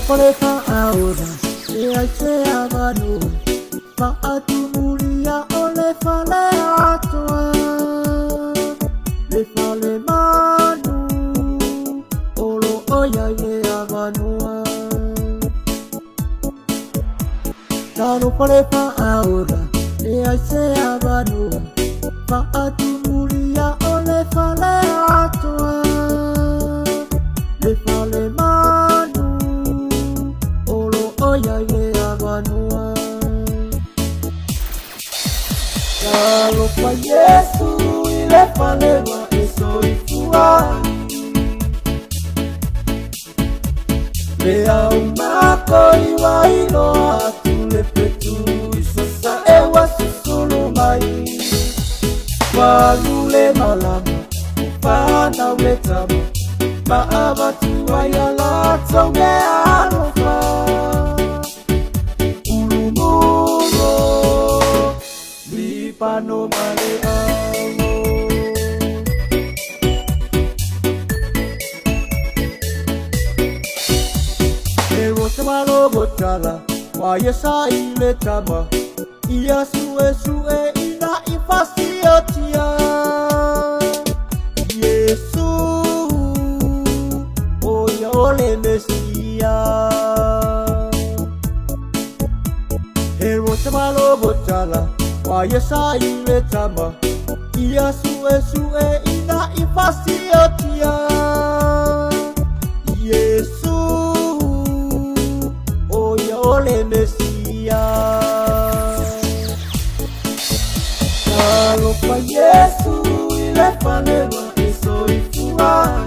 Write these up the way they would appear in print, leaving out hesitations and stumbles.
Nalopoleka ahora e aise abano Maatumulia ole fale atoa Le fale manu Olo oya ye abanoa Nalopoleka ahora e aise abano Maatumulia ole fale atoa Le fale manu Olo oya ye abanoa Kalo kwa Yesu ile falewa esoifua Lea umako iwa ilo atule petu Isosa ewa susulumai Walule malama Ufana wetama Maabatu wayala tonge alofa Ulumuro Lipano male amo Ewo semalo botala Wayesa ile tama Iya sue ina ifasiotia Yesu Oya ole mesia Ewo semalo botala Wayesa ile tama Iya sue ina ifasiotia Yesu Oya ole mesia Kalo kwa Yesu ile falewa esoifua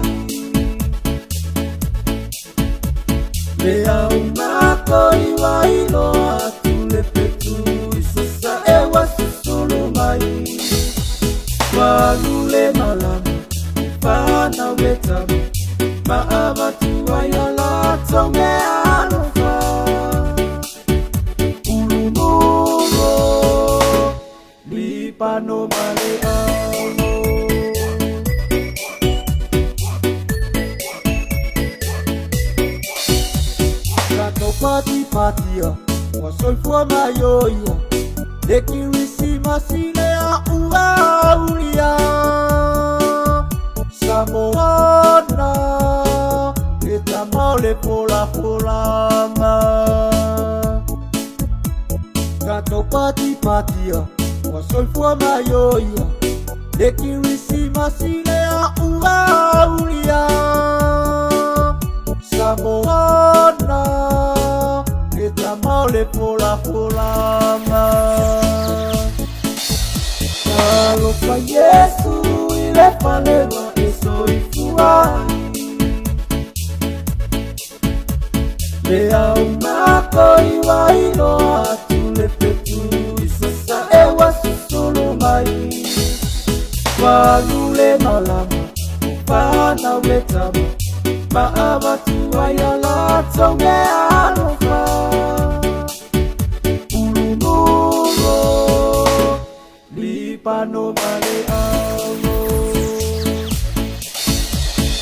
Lea umako iwa ilo atule petu Isosa ewa susulumai Walule malama Ufana wetama Maabatu wayala tonge alofa Ulumuro Lipano male amo Pati-patia Wasoifua mayoia Dekirisi masilea uaulia Samoana Etamole pola-polama Kato pati-patia Wasoifua mayoia Dekirisi masilea uaulia Samoana Etamole pola-polama Kalo kwa Yesu ile falewa esoifua Lea umako iwa ilo atule petu Isosa ewa susulumai Walule malama Ufana wetama Maabatu wayala tonge alofa Ulumuro Lipano male amo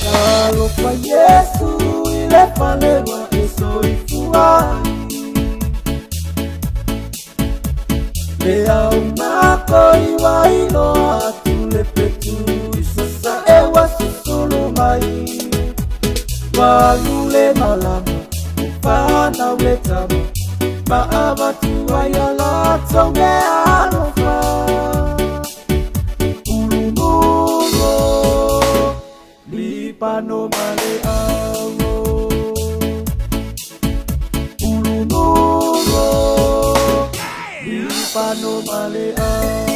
Kalo kwa Yesu ile falewa esoifua Lea umako iwa ilo atule petu Isosa ewa susulumai Walule malama Ufana wetama Maabatu wayala tonge alofa Ulumuro Lipano male amo Ulumuro Lipano male amo